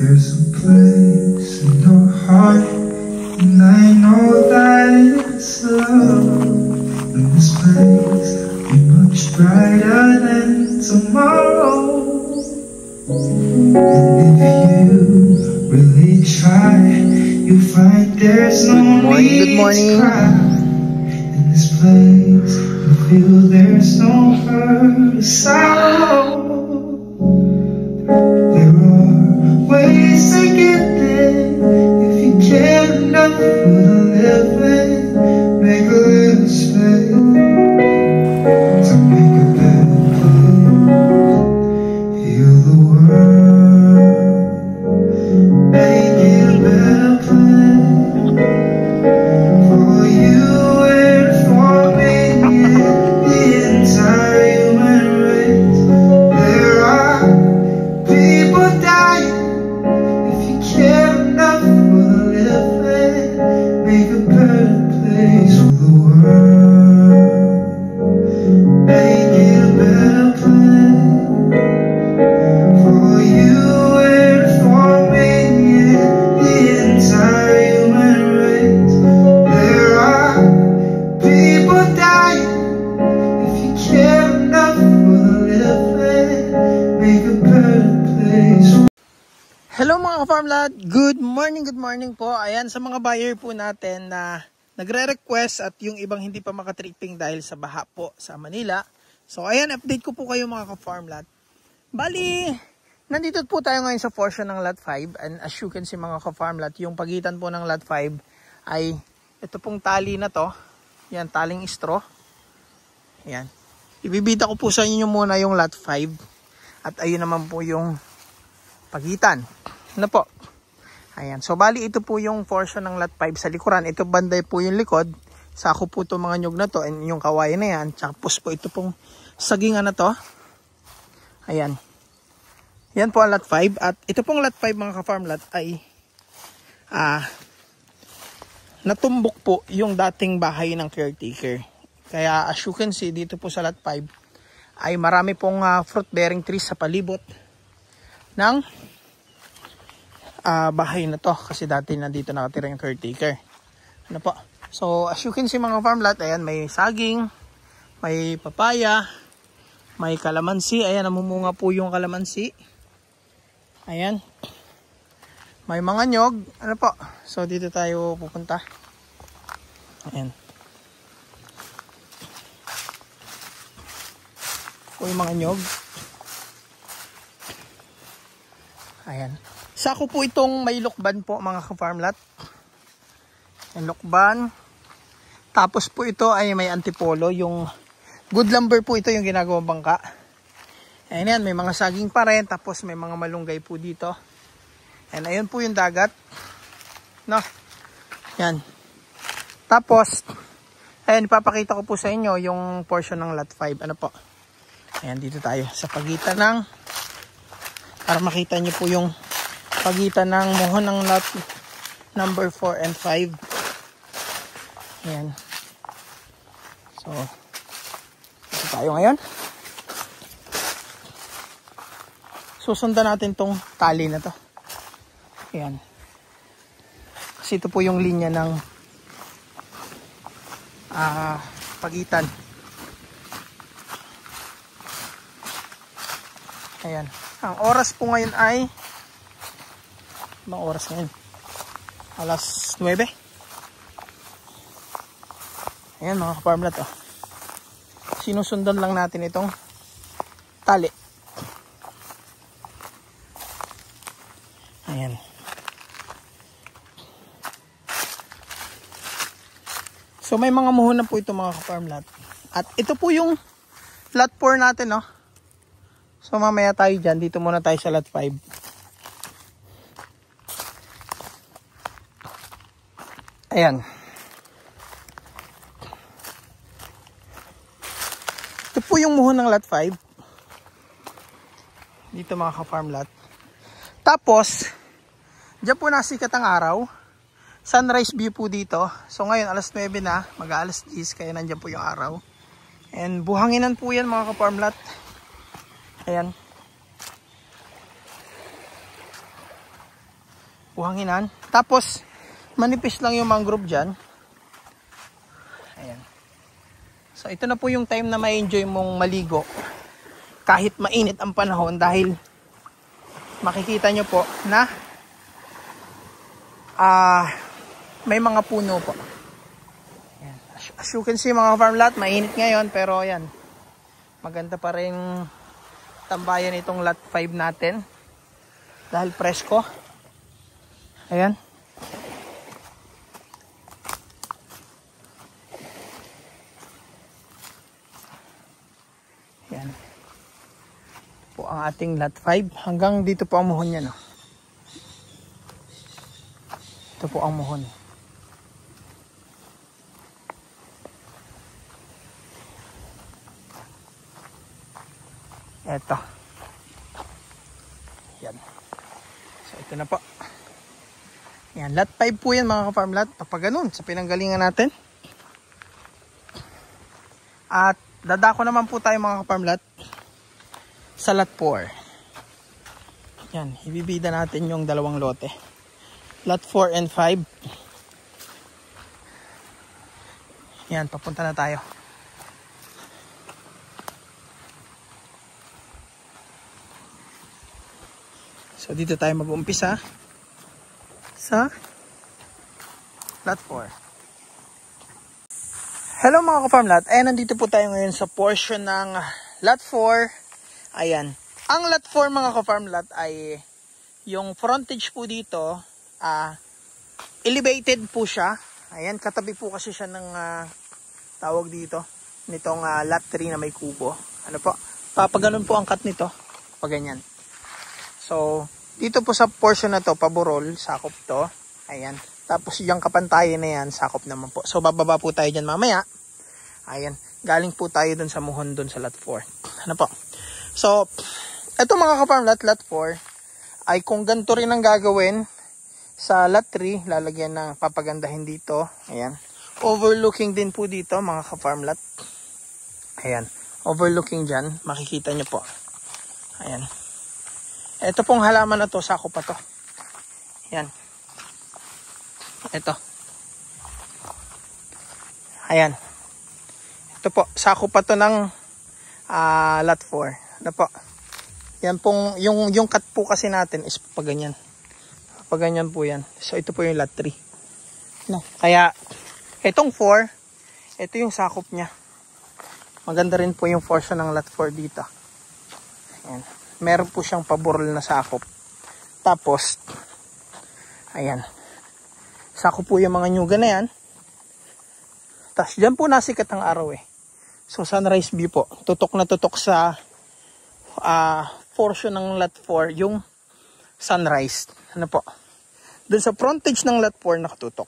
There's a place in your heart, and I know that it's love. And this place be much brighter than tomorrow. And if you really try, you'll find there's no need to cry. In this place, you feel there's no hurt or sorrow. There are ways to get there if you care enough for the living. Make a little space to make a better place. Heal the world, make it a better place for you and for me and the entire human race. There are people dying. If you care enough for the living, make a better place for the world. Make it a better place for you and for me and the entire human race. There are people dying. If you care enough for the living, make a better place. Hello mga ka-farmlad, good morning po. Ayan, sa mga buyer po natin na nagre-request at yung ibang hindi pa makatripping dahil sa baha po sa Manila. So ayan, update ko po kayo mga ka-farmlad. Bali, nandito po tayo ngayon sa portion ng lot 5, and as you can see mga ka-farmlad, yung pagitan po ng lot 5 ay ito pong tali na to. Yan, taling straw. Ayan. Ibibita ko po sa inyo muna yung lot 5 at ayun naman po yung pagitan. Ano po? Ayan. So, bali ito po yung portion ng lot 5 sa likuran. Ito banday po yung likod. Sako po itong mga nyug na to. And yung kawayan na yan. Tapos po ito pong sagingan na to. Ayan. Yan po ang lot 5. At ito pong lot 5 mga ka-farm lot ay natumbok po yung dating bahay ng caretaker. Kaya as you can see dito po sa lot 5 ay marami pong fruit bearing trees sa palibot ng bahay na to, kasi dati nandito nakatira yung caretaker. Ano po? So as you can see mga farm lot, ayan, may saging, may papaya, may kalamansi. Ayan, namumunga po yung kalamansi. Ayan, may mga nyog. Ano po? So dito tayo pupunta. Ayan po yung mga nyog. Ayan. Sako po itong may lukban po mga ka-farm lot. Yung lukban. Tapos po ito ay may antipolo. Yung good lumber po ito yung ginagawang bangka. Ayan yan. May mga saging pa rin. Tapos may mga malunggay po dito. And ayun po yung dagat. No? Yan. Tapos, ayan, ipapakita ko po sa inyo yung portion ng lot 5. Ano po? Ayan, dito tayo. Sa pagitan ng, para makita nyo po yung pagitan ng muhon ng lot number 4 and 5. Ayan. So, ito tayo ngayon. Susundan natin tong tali na to. Ayan. Kasi ito po yung linya ng pagitan. Ayan. Ang oras po ngayon ay mga oras ngayon? Alas 9. Ayan mga ka-farm lot. Sinusundan lang natin itong tali. Ayan. So may mga muhon na po ito mga ka-farm lot. At ito po yung lot 4 natin, no? So mamaya tayo dyan. Dito muna tayo sa lot 5. Ayan. Ito po yung muhon ng lot 5. Dito mga ka-farm lot. Tapos, dyan po nasikat ang araw. Sunrise view po dito. So ngayon alas 9 na. Mag-alas 10. Kaya nandyan po yung araw. And buhanginan po yan mga ka-farm lot. Ayan. buhanginan. Tapos, manipis lang yung mangrove dyan. Ayan. So, ito na po yung time na ma-enjoy mong maligo. Kahit mainit ang panahon dahil makikita nyo po na may mga puno po. Ayan. As you can see mga farm lot, mainit ngayon pero ayan. Maganda pa rin tambayan itong lot 5 natin. Dahil presko. Ayan. Ayan. Po ang ating lot 5. Hanggang dito po ang muhon niya, no? Ito po ang muhon. Eto. Yan. So, ito na po. Yan. Lot 5 po yan mga ka-farm lot. Pag ganun, sa pinanggalingan natin. At dadako naman po tayo mga ka-farm lot sa lot 4. Yan. Ibibida natin yung dalawang lote. Lot 4 and 5. Yan. Papunta na tayo. So, dito tayo mag-umpisa sa lot 4. Hello mga ka-farm lot. Ayan, nandito po tayo ngayon sa portion ng lot 4. Ayan. Ang lot 4 mga ka-farm lot ay yung frontage po dito, elevated po siya. Ayan, katabi po kasi siya ng tawag dito, nitong lot 3 na may kubo. Ano po? Papaganon po ang cut nito. Pag ganyan. So, dito po sa portion na to, paburol, sakop to. Ayan. Tapos yung kapantayan na yan, sakop naman po. So, bababa po tayo dyan mamaya. Ayan. Galing po tayo dun sa muhon dun sa lot 4. Ano po? So, eto mga ka-farm lot 4, ay kung ganito rin ang gagawin sa lot 3, lalagyan ng papagandahin dito. Ayan. Overlooking din po dito mga ka-farm lot. Ayan. Overlooking dyan. Makikita nyo po. Ayan. Ito pong halaman na to, sakop pa to. Yan. Ito. Ayan. Ito po, sakop pa to ng lot 4. Ano po? Yan pong, yung cut po kasi natin is paganyan. Paganyan po yan. So, ito po yung lot 3. No? Kaya, itong 4, ito yung sakop niya. Maganda rin po yung portion ng lot 4 dito. Ayan. Meron po siyang paburol na sakop. Tapos, ayan. Sakop po yung mga nyuga na yan. Tapos, dyan po nasikat ang araw eh. So, sunrise view po. Tutok na tutok sa portion ng lot 4, yung sunrise. Ano po? Doon sa frontage ng lot 4, nakatutok.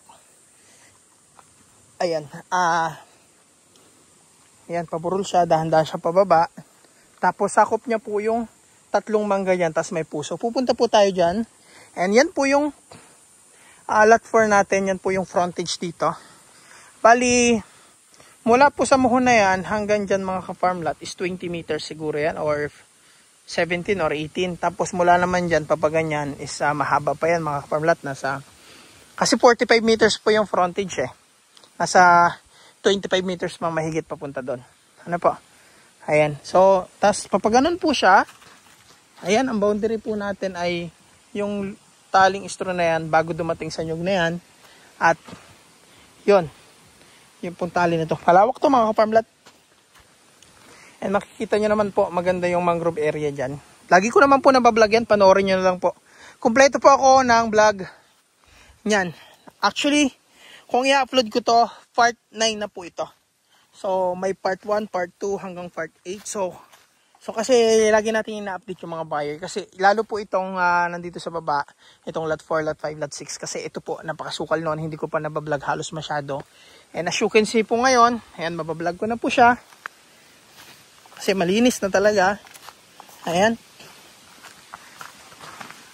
Ayan. Ayan, paburol siya. Dahan-dahan siya pababa. Tapos, sakop niya po yung tatlong mangga yan, tas may puso. Pupunta po tayo dyan. And yan po yung lot 4 natin. Yan po yung frontage dito. Bali, mula po sa muhon na yan, hanggang dyan mga ka-farm lot is 20 meters siguro yan, or 17 or 18. Tapos mula naman dyan, papaganyan, is mahaba pa yan mga ka-farm lot. Kasi 45 meters po yung frontage eh. Nasa 25 meters pa mahigit papunta doon. Ano po? Ayan. So, tas papaganon po siya. Ayan, ang boundary po natin ay yung taling istro na yan bago dumating sa nyug na yan. At yun, yung pong tali na to. Palawak to mga ka-farm lot. And makikita nyo naman po, maganda yung mangrove area dyan. Lagi ko naman po nabablog yan, panoorin nyo na lang po. Kompleto po ako ng vlog nyan. Actually, kung i-upload ko to, part 9 na po ito. So, may part 1, part 2 hanggang part 8. So kasi lagi natin ina-update yung mga buyer. Kasi lalo po itong nandito sa baba, itong lot 4, lot 5, lot 6. Kasi ito po, napakasukal noon. Hindi ko pa nabablog halos masyado. And as you can see po ngayon, ayan, mabablog ko na po siya. Kasi malinis na talaga. Ayan.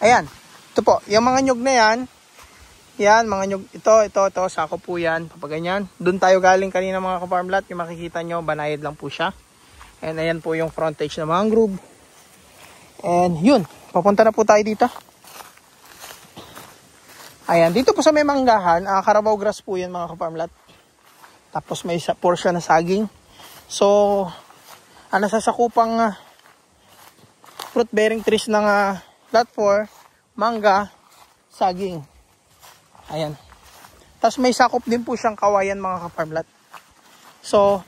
Ayan. Ito po, yung mga nyug na yan. Yan, mga nyug. Ito. Sako po yan. Papaganyan. Doon tayo galing kanina mga ka-farm lot. Yung makikita nyo, banayad lang po siya. And ayan po yung frontage na mangrove. And yun, papunta na po tayo dito. Ayan, dito po sa may manggahan, Carabao grass po yan mga ka-farmlat. Tapos may portion na saging. So, nasasakupang fruit bearing trees ng lot 4, mangga, saging. Ayan. Tapos may sakop din po siyang kawayan mga ka-farmlat. So,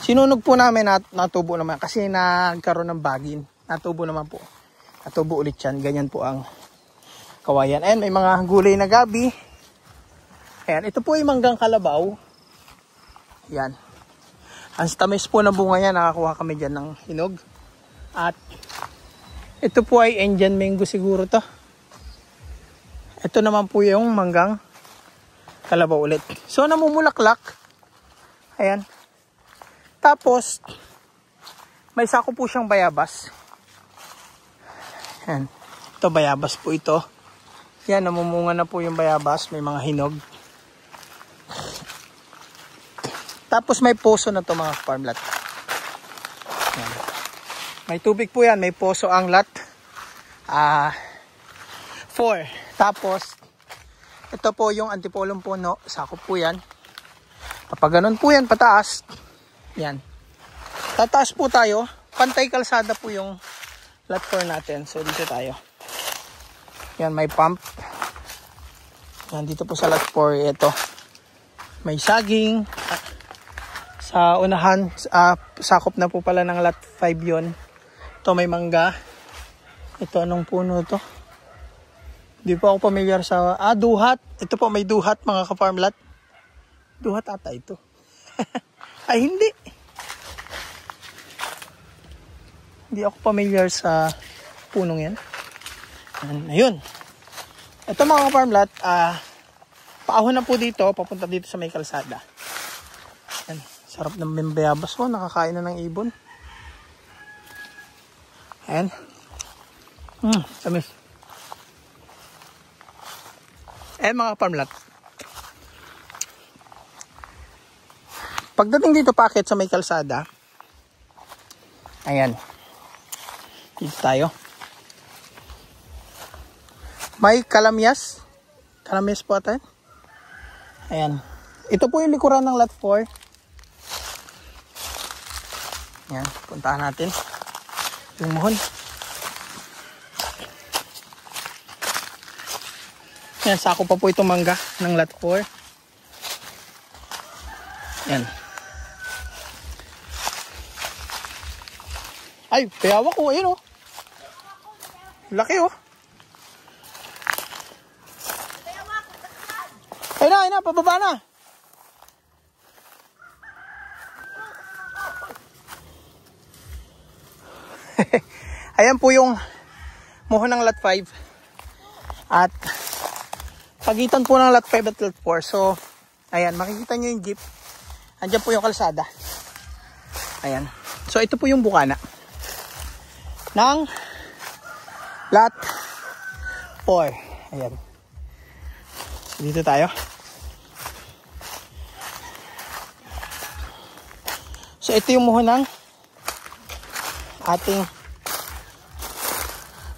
sinunog po namin at natubo naman kasi nagkaroon ng bagin. Natubo naman po. Natubo ulit yan. Ganyan po ang kawayan. Ayan, may mga gulay na gabi. Ayan, ito po yung manggang kalabaw. Ayan. Ang tamis po na bunga yan. Nakakuha kami dyan ng hinog. At ito po ay Indian mango siguro to. Ito naman po yung manggang kalabaw ulit. So, namumulaklak. Ayan. Tapos, may sako po siyang bayabas. Ayan. Ito, bayabas po ito. Yan, namumunga na po yung bayabas. May mga hinog. Tapos, may poso na to mga farm lot. Ayan. May tubig po yan. May poso ang lot 4. Tapos, ito po yung antipolong puno. Sakop po yan. Kapag ganun po yan, pataas. Yan. Tataas po tayo. Pantay kalsada po yung lot 4 natin. So, dito tayo. Yan, may pump. Yan, dito po sa lot 4. Ito. May saging. Sa unahan, sakop na po pala ng lot 5 yon. Ito, may mangga. Ito, anong puno to? Hindi po ako familiar sa... duhat. Ito po, may duhat mga ka-farm lot. Duhat ata ito. Ay, hindi. Hindi ako familiar sa punong yan. Ayun. Ito mga ka-farm lot, paahon na po dito, papunta dito sa may kalsada. Ayan. Sarap ng bayabas po, nakakain na ng ibon. Ayan. Tamis. Ayan mga ka-farm lot. Pagdating dito packet sa may kalsada, ayan, dito tayo. May kalamyas. Kalamyas po ata. Ayan. Ito po yung likuran ng lot 4. Ayan, puntahan natin. Yung muhon. Ayan, sako pa po itong mangga ng lot 4. Ayan. Ay, payawak ko. Ayun oh. Laki oh. Ayun na, pababa na. Ayan po yung muhon ng lot 5. At pagitan po ng lot 5 at lot 4. So, ayan, makikita nyo yung jeep. Andiyan po yung kalsada. Ayan. So, ito po yung bukana ng lot 4. Ayan. Dito tayo. So, ito yung muhon ng ating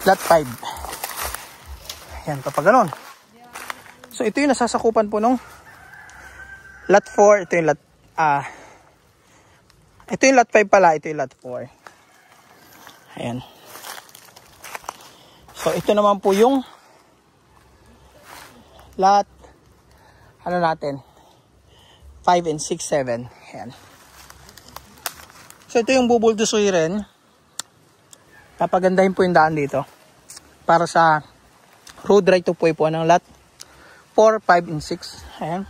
lot 5. Ayan, kapag ganon. So, ito yung nasasakupan po nung lot 4. Ito yung lot ito yung lot 5 pala. Ito yung lot 4. Ayan. So, ito naman po yung lot natin 5 and 6, 7. Ayan. So, ito yung bubuldusuhin. Papagandahin po yung daan dito para sa road right to po ng lot 4, 5, and 6. Ayan.